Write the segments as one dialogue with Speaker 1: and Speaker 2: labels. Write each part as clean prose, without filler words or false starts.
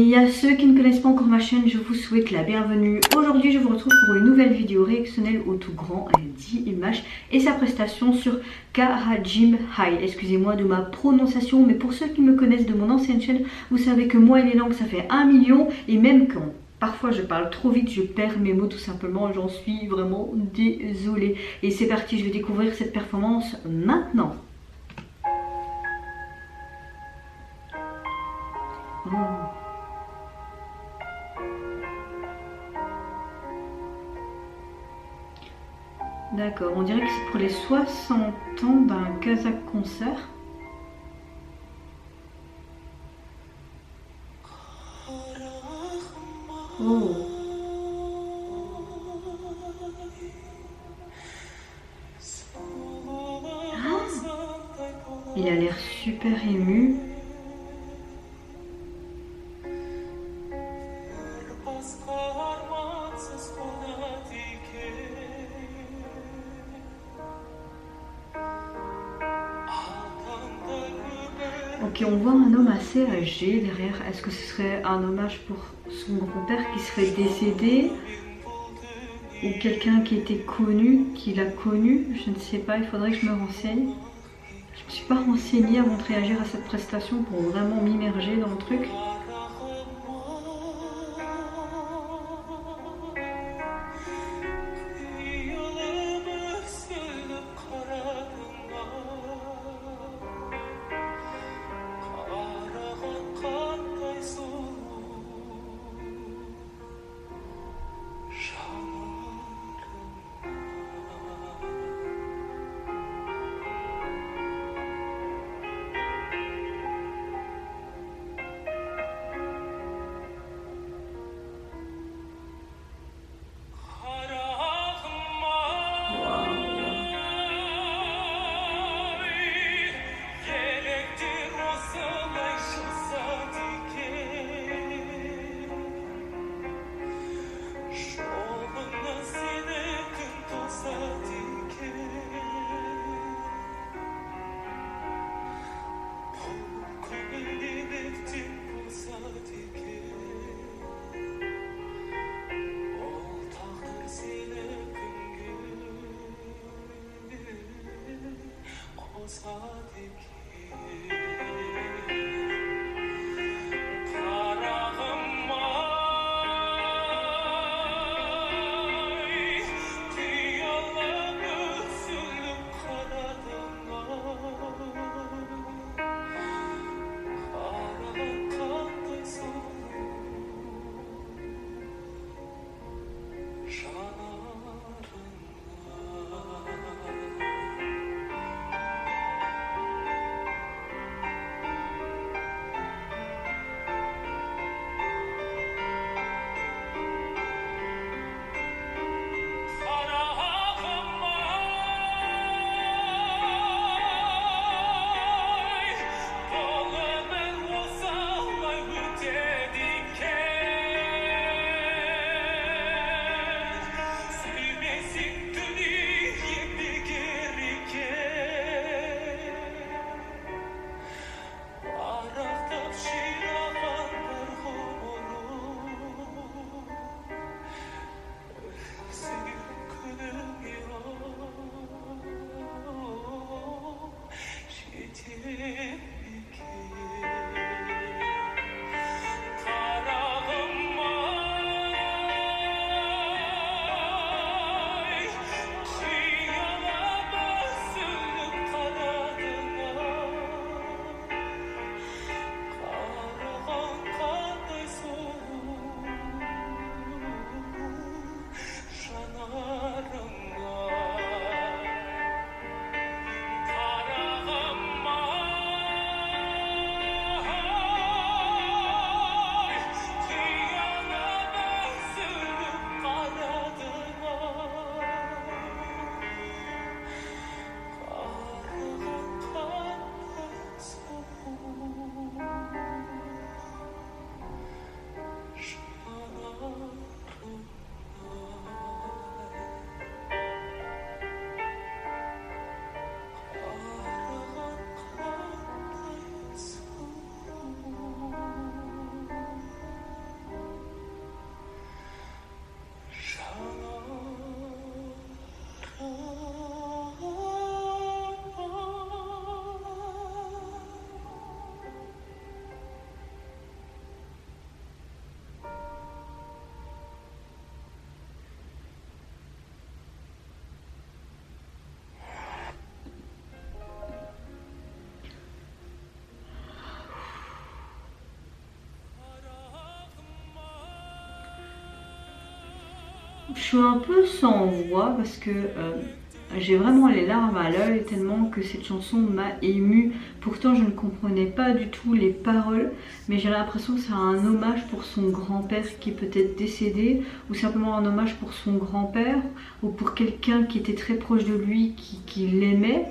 Speaker 1: Et à ceux qui ne connaissent pas encore ma chaîne, je vous souhaite la bienvenue. Aujourd'hui, je vous retrouve pour une nouvelle vidéo réactionnelle au tout grand d'Imash et sa prestation sur Karajim High. Excusez-moi de ma prononciation, mais pour ceux qui me connaissent de mon ancienne chaîne, vous savez que moi et les langues, ça fait 1 million. Et même quand parfois je parle trop vite, je perds mes mots tout simplement, j'en suis vraiment désolée. Et c'est parti, je vais découvrir cette performance maintenant. Oh. D'accord, on dirait que c'est pour les 60 ans d'un Kazakh concert. Oh. Ah, il a l'air super ému. Ok, on voit un homme assez âgé derrière. Est-ce que ce serait un hommage pour son grand-père qui serait décédé? Ou quelqu'un qui était connu, qui l'a connu? Je ne sais pas, il faudrait que je me renseigne. Je ne me suis pas renseignée avant de réagir à cette prestation pour vraiment m'immerger dans le truc. Je suis un peu sans voix parce que j'ai vraiment les larmes à l'œil tellement que cette chanson m'a émue. Pourtant je ne comprenais pas du tout les paroles, mais j'ai l'impression que c'est un hommage pour son grand-père qui est peut-être décédé, ou simplement un hommage pour son grand-père, ou pour quelqu'un qui était très proche de lui, qui l'aimait.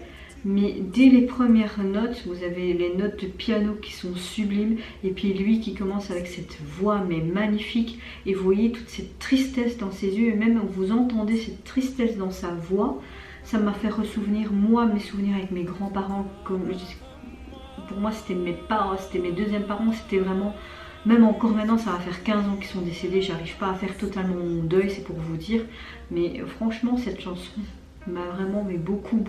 Speaker 1: Mais dès les premières notes, vous avez les notes de piano qui sont sublimes, et puis lui qui commence avec cette voix mais magnifique, et vous voyez toute cette tristesse dans ses yeux, et même vous entendez cette tristesse dans sa voix. Ça m'a fait ressouvenir moi mes souvenirs avec mes grands-parents. Pour moi c'était mes parents, c'était mes deuxièmes parents, c'était vraiment... Même encore maintenant, ça va faire 15 ans qu'ils sont décédés, j'arrive pas à faire totalement mon deuil, c'est pour vous dire. Mais franchement cette chanson m'a vraiment beaucoup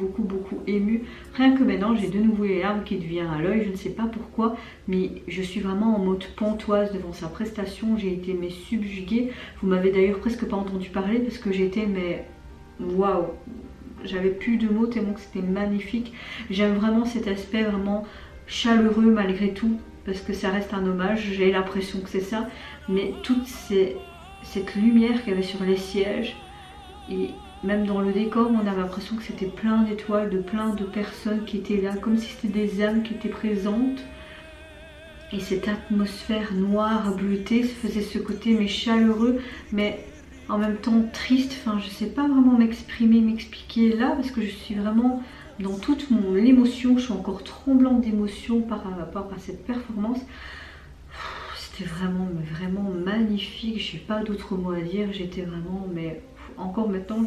Speaker 1: émue. Rien que maintenant j'ai de nouveau les larmes qui deviennent à l'œil, je ne sais pas pourquoi, mais je suis vraiment en mode pantoise devant sa prestation. J'ai été subjuguée. Vous m'avez d'ailleurs presque pas entendu parler parce que j'étais waouh, j'avais plus de mots tellement que c'était magnifique. J'aime vraiment cet aspect vraiment chaleureux malgré tout, parce que ça reste un hommage, j'ai l'impression que c'est ça, mais toute cette lumière qu'il y avait sur les sièges, et même dans le décor, on avait l'impression que c'était plein d'étoiles, de plein de personnes qui étaient là, comme si c'était des âmes qui étaient présentes. Et cette atmosphère noire, bleutée, faisait ce côté mais chaleureux, mais en même temps triste. Enfin, je sais pas vraiment m'expliquer là, parce que je suis vraiment dans toute l'émotion. Je suis encore tremblante d'émotion par rapport à cette performance. C'était vraiment magnifique. J'ai pas d'autres mots à dire. J'étais vraiment, mais encore maintenant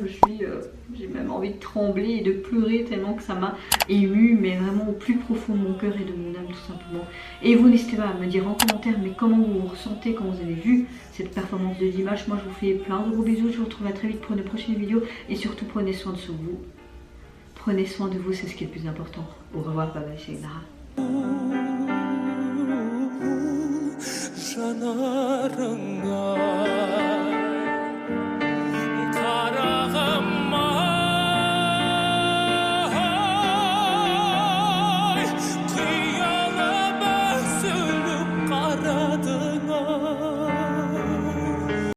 Speaker 1: j'ai même envie de trembler et de pleurer tellement que ça m'a émue, mais vraiment au plus profond de mon cœur et de mon âme tout simplement. Et vous n'hésitez pas à me dire en commentaire mais comment vous vous ressentez quand vous avez vu cette performance de Dimash. Moi je vous fais plein de gros bisous, je vous retrouve à très vite pour une prochaine vidéo et surtout prenez soin de vous. Prenez soin de vous, c'est ce qui est le plus important. Au revoir, bye bye, c'est Nara.